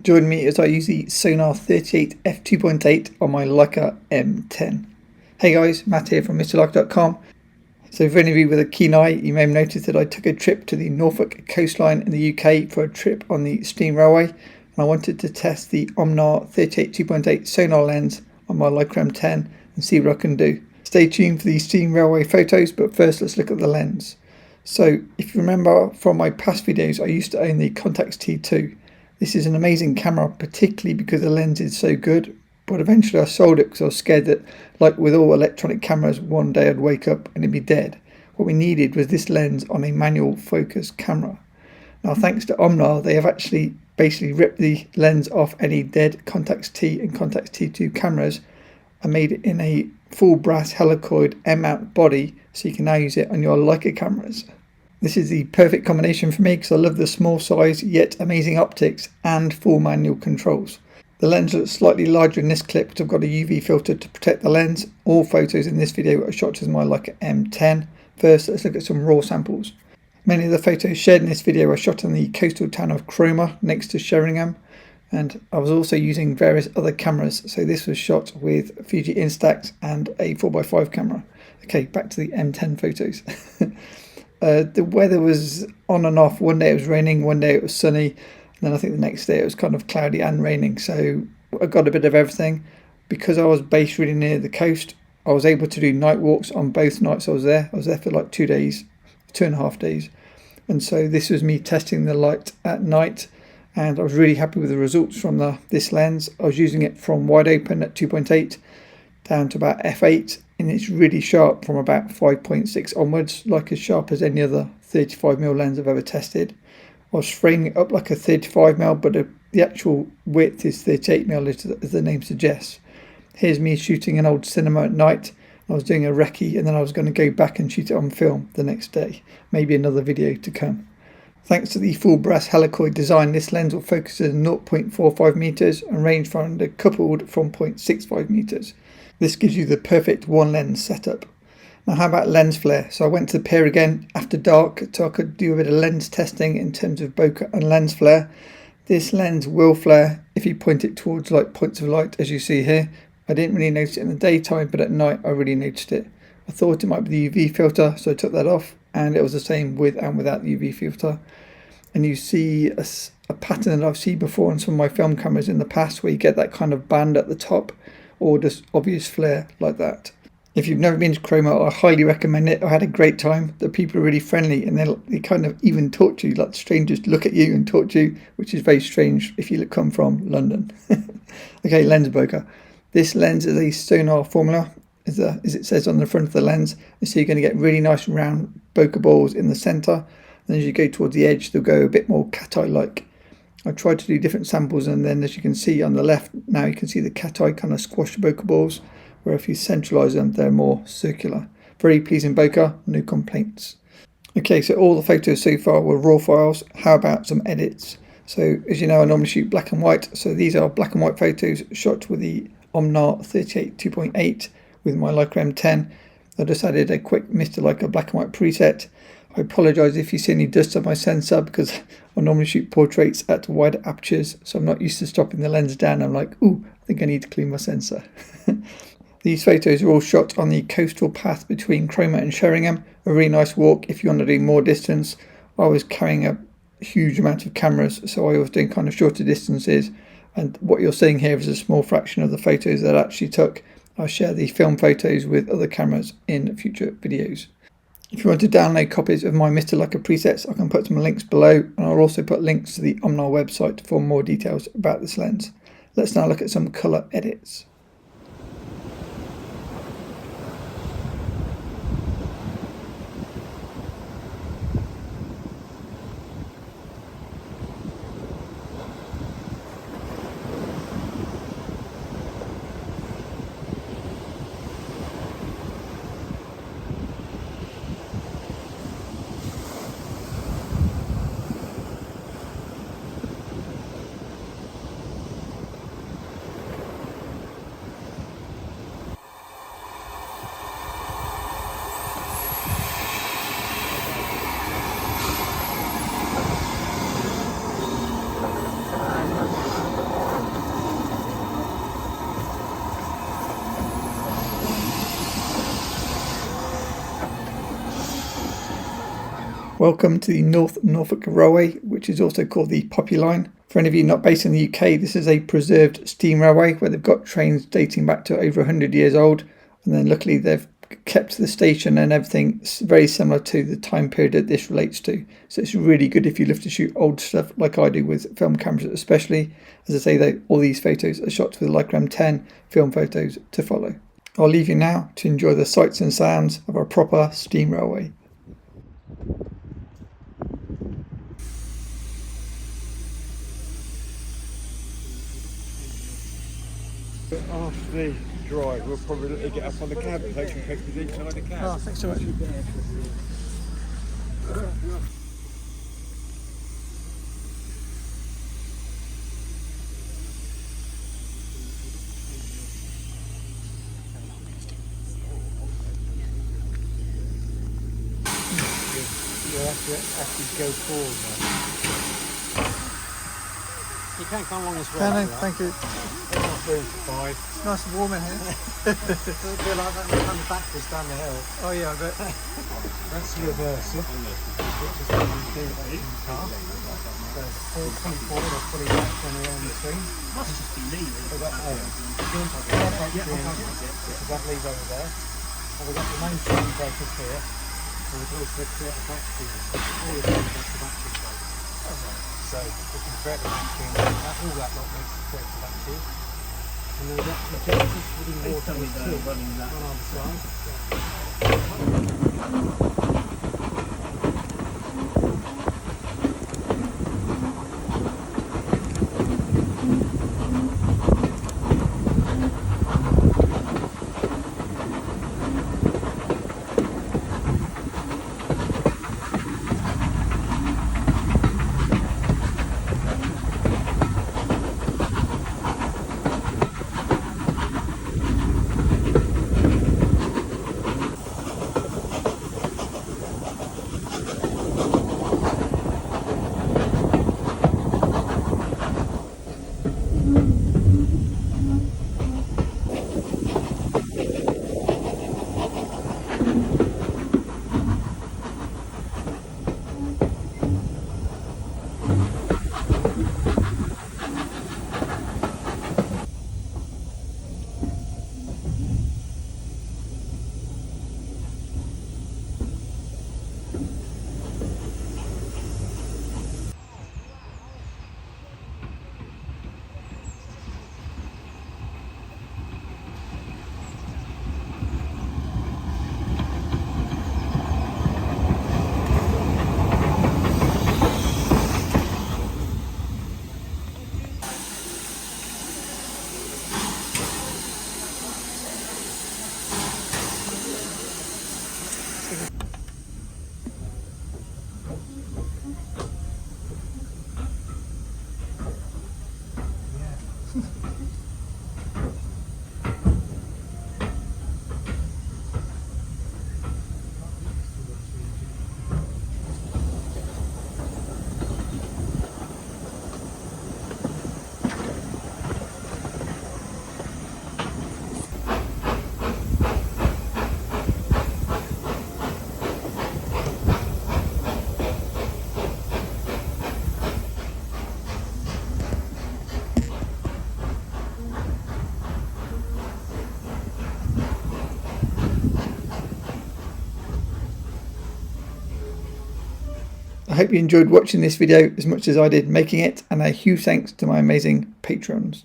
Join me as I use the Sonar 38 f2.8 on my Leica M10. Hey guys, Matt here from MrLeica.com. So for any of you with a keen eye, you may have noticed that I took a trip to the Norfolk coastline in the UK for a trip on the steam railway, and I wanted to test the Omnar 38 2.8 sonar lens on my Leica M10 and see what I can do. Stay tuned for these steam railway photos, but first let's look at the lens. So if you remember from my past videos, I used to own the CONTAX T2. This is an amazing camera, particularly because the lens is so good, but eventually I sold it because I was scared that, like with all electronic cameras, one day I'd wake up and it'd be dead. What we needed was this lens on a manual focus camera. Now, thanks to Omnar, they have actually basically ripped the lens off any dead Contax T and Contax T2 cameras and made it in a full brass helicoid M-mount body, so you can now use it on your Leica cameras. This is the perfect combination for me because I love the small size yet amazing optics and full manual controls. The lens looks slightly larger in this clip because I've got a UV filter to protect the lens. All photos in this video are shot with my Leica M10. First, let's look at some raw samples. Many of the photos shared in this video are shot in the coastal town of Cromer next to Sheringham, and I was also using various other cameras. So this was shot with Fuji Instax and a 4x5 camera. Okay, back to the M10 photos. The weather was on and off. One day it was raining, one day it was sunny, and then I think the next day it was kind of cloudy and raining. So I got a bit of everything. Because I was based really near the coast, I was able to do night walks on both nights I was there. I was there for like 2 days, 2.5 days. And so this was me testing the light at night, and I was really happy with the results from this lens. I was using it from wide open at 2.8 down to about f8, and it's really sharp from about 5.6 onwards, like as sharp as any other 35mm lens I've ever tested. I was framing it up like a 35mm, but the actual width is 38mm, as the name suggests. Here's me shooting an old cinema at night. I was doing a recce, and then I was going to go back and shoot it on film the next day. Maybe another video to come. Thanks to the full brass helicoid design, this lens will focus at 0.45 meters and rangefinder coupled from 0.65 meters. This gives you the perfect one lens setup. Now, how about lens flare? So I went to the pier again after dark so I could do a bit of lens testing in terms of bokeh and lens flare. This lens will flare if you point it towards like points of light, as you see here. I didn't really notice it in the daytime, but at night I really noticed it. I thought it might be the UV filter, so I took that off, and it was the same with and without the UV filter. And you see a pattern that I've seen before on some of my film cameras in the past, where you get that kind of band at the top or just obvious flare like that. If you've never been to Cromer, I highly recommend it. I had a great time. The people are really friendly, and they kind of even talk to you, like strangers look at you and talk to you, which is very strange if you come from London. Okay, lens bokeh. This lens is a sonar formula, as it says on the front of the lens, and so you're going to get really nice round bokeh balls in the centre, and as you go towards the edge they'll go a bit more cat-eye-like. I tried to do different samples, and then as you can see on the left now, you can see the cat-eye kind of squash bokeh balls, where if you centralise them they're more circular. Very pleasing bokeh, no complaints. Okay, so all the photos so far were raw files. How about some edits? So as you know, I normally shoot black and white, so these are black and white photos shot with the Omnar 38 2.8 with my Leica M10. I just added a quick Mr. Leica black and white preset. I apologise if you see any dust on my sensor because I normally shoot portraits at wider apertures, so I'm not used to stopping the lens down. I'm like, ooh, I think I need to clean my sensor. These photos are all shot on the coastal path between Cromer and Sheringham. A really nice walk if you want to do more distance. I was carrying a huge amount of cameras, so I was doing kind of shorter distances. And what you're seeing here is a small fraction of the photos that I actually took. I'll share the film photos with other cameras in future videos. If you want to download copies of my Mr. Leica presets, I can put some links below, and I'll also put links to the Omnar website for more details about this lens. Let's now look at some colour edits. Welcome to the North Norfolk Railway, which is also called the Poppy Line. For any of you not based in the UK, this is a preserved steam railway where they've got trains dating back to over 100 years old, and then luckily they've kept the station and everything very similar to the time period that this relates to. So it's really good if you love to shoot old stuff like I do with film cameras especially. As I say, all these photos are shots with Leica M10 film photos to follow. I'll leave you now to enjoy the sights and sounds of a proper steam railway. After the drive, we'll probably let you get up on the cab and take some pictures inside the cab. Oh, thanks so much. You'll have to actually go forward now. You can't come along this way. No, thank you. It's not room for five. It's nice and warm in here. It'll be like that when you come backwards down the hill. Oh yeah, I bet. That's the reversal, which is what you do in the car. So fully forward or fully back when you're on the swing. Must just be leaving. So that leaves over there. And we've got the main swing breakers here. And we've also create a back swing. All of them back to back swing. So we can create a back swing. All that lot makes it create a back swing. And then we've got some jumps within water running that on either side. I hope you enjoyed watching this video as much as I did making it, and a huge thanks to my amazing patrons.